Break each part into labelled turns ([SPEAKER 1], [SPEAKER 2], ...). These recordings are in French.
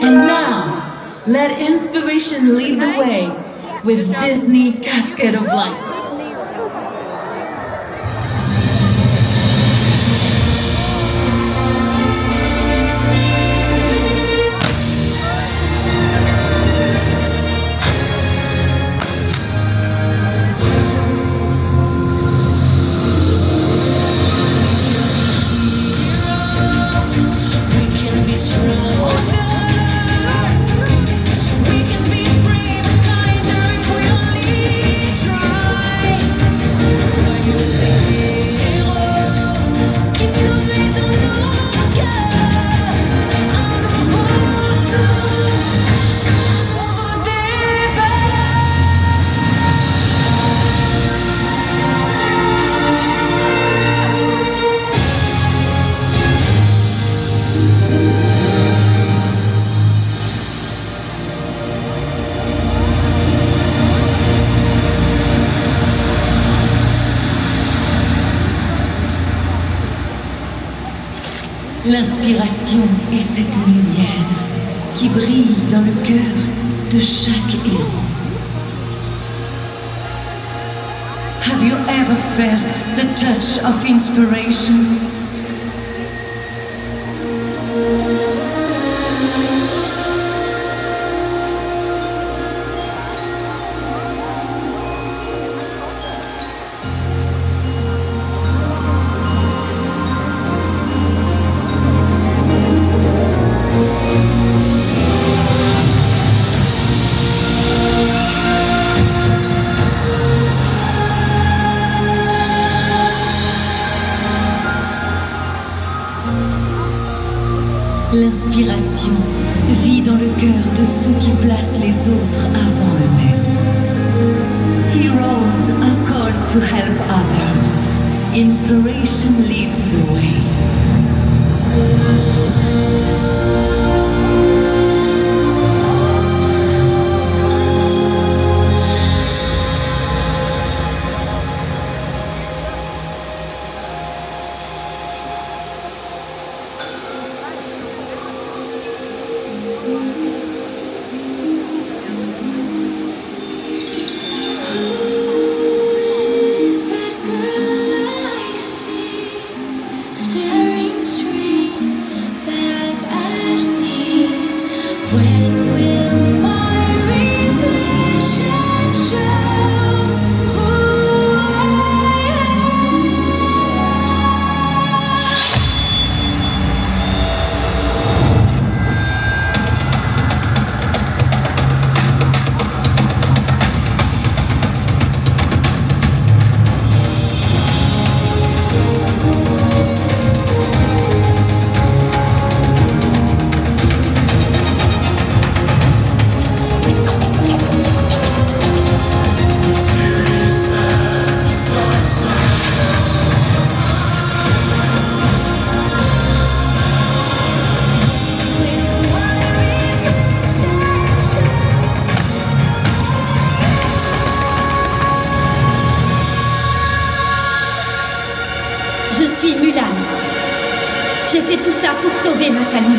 [SPEAKER 1] And now, let inspiration lead the way with Disney Cascade of Lights. L'inspiration est cette lumière qui brille dans le cœur de chaque héros. Have you ever felt the touch of inspiration? L'inspiration vit dans le cœur de ceux qui placent les autres avant eux-mêmes. Heroes are called to help others. Inspiration leads the way.
[SPEAKER 2] J'ai fait tout ça pour sauver ma famille.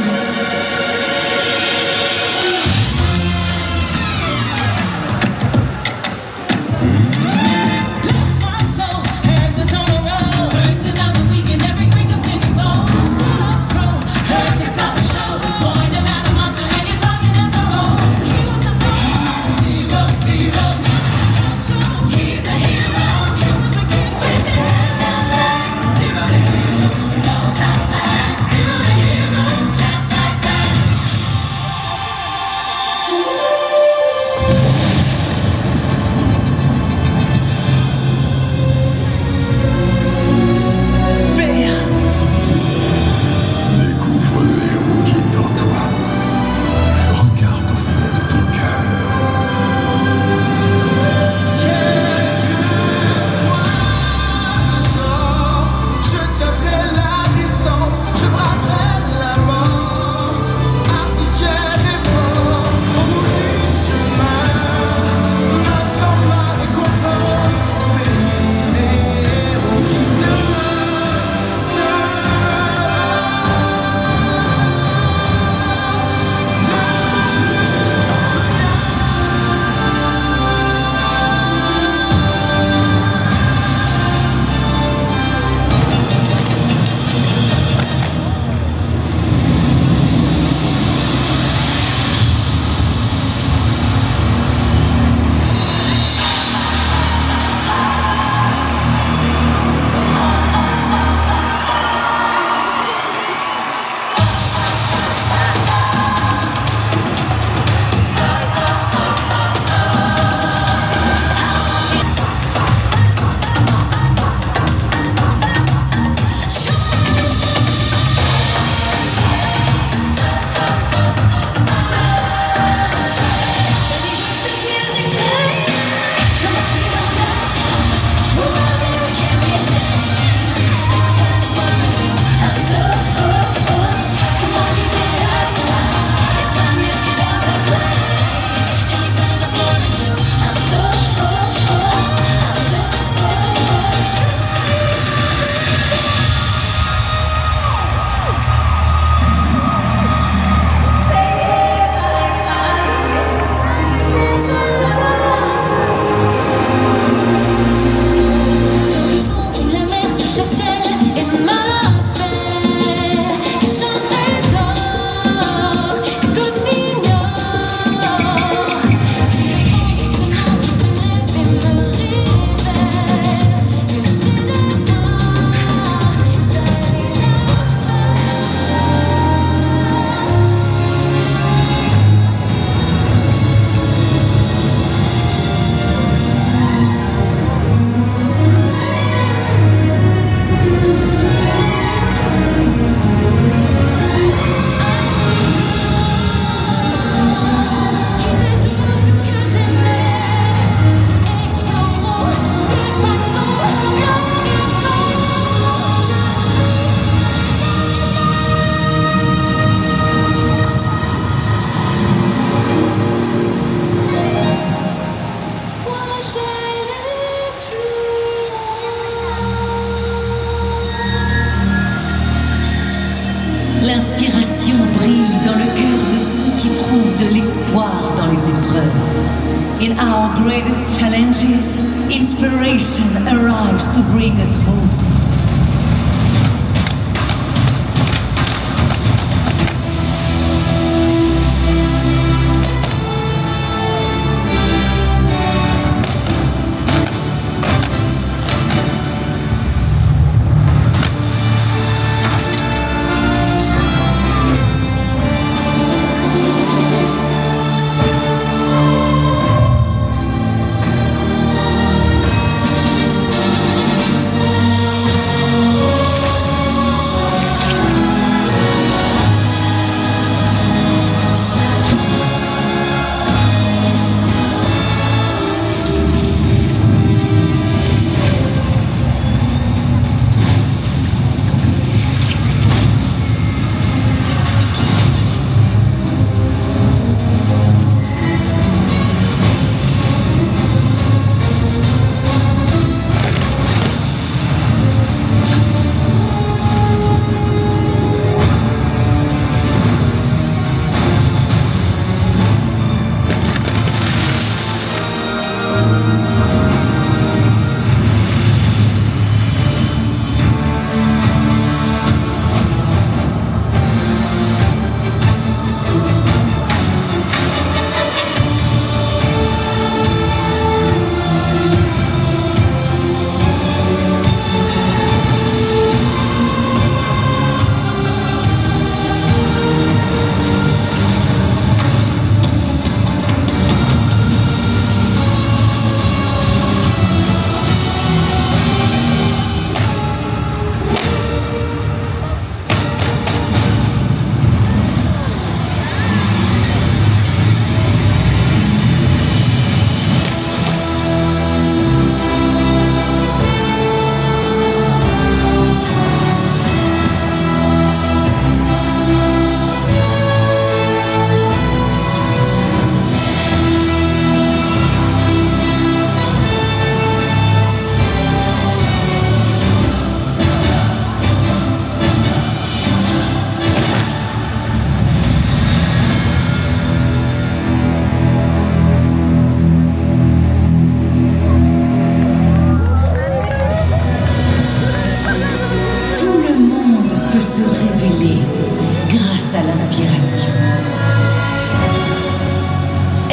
[SPEAKER 1] Inspiration arrives to bring us home.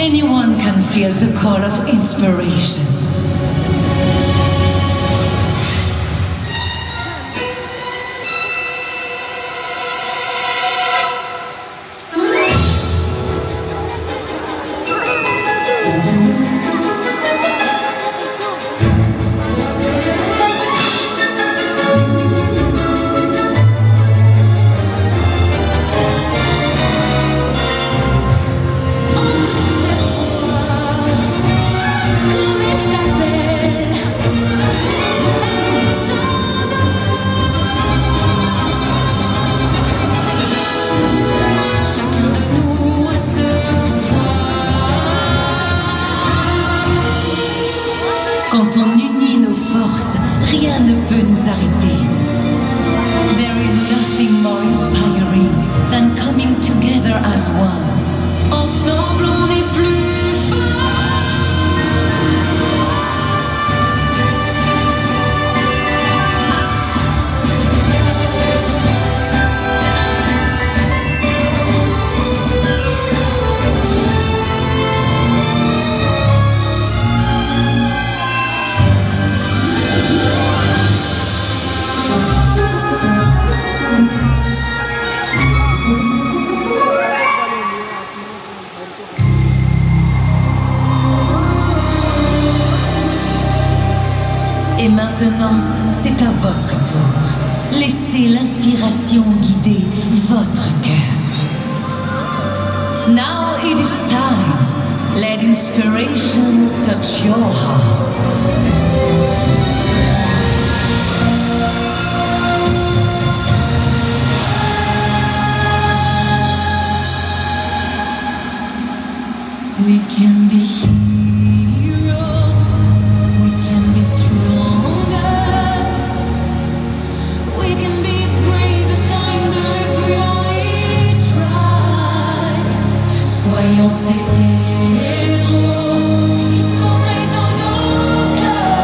[SPEAKER 1] Anyone can feel the call of inspiration. Quand on unit nos forces, rien ne peut nous arrêter. There is nothing more inspiring than coming together as one. Ensemble, on est plus fort. Et maintenant, c'est à votre tour. Laissez l'inspiration guider votre cœur. Now it is time. Let inspiration touch your heart. We can be heroes. We can be stronger. We can be brave and kinder if we only try. Soyons ces héros qui sommeillent dans nos cœurs.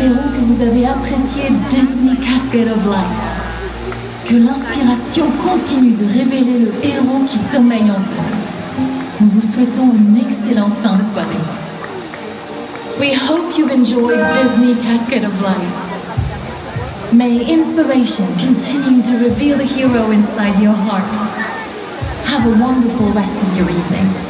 [SPEAKER 3] espérons que vous avez apprécié Disney Cascade of Lights. Que l'inspiration continue de révéler le héros qui sommeille en vous. Nous vous souhaitons une excellente fin de soirée. We hope you've enjoyed Disney Cascade of Lights. May inspiration continue to reveal the hero inside your heart. Have a wonderful rest of your evening.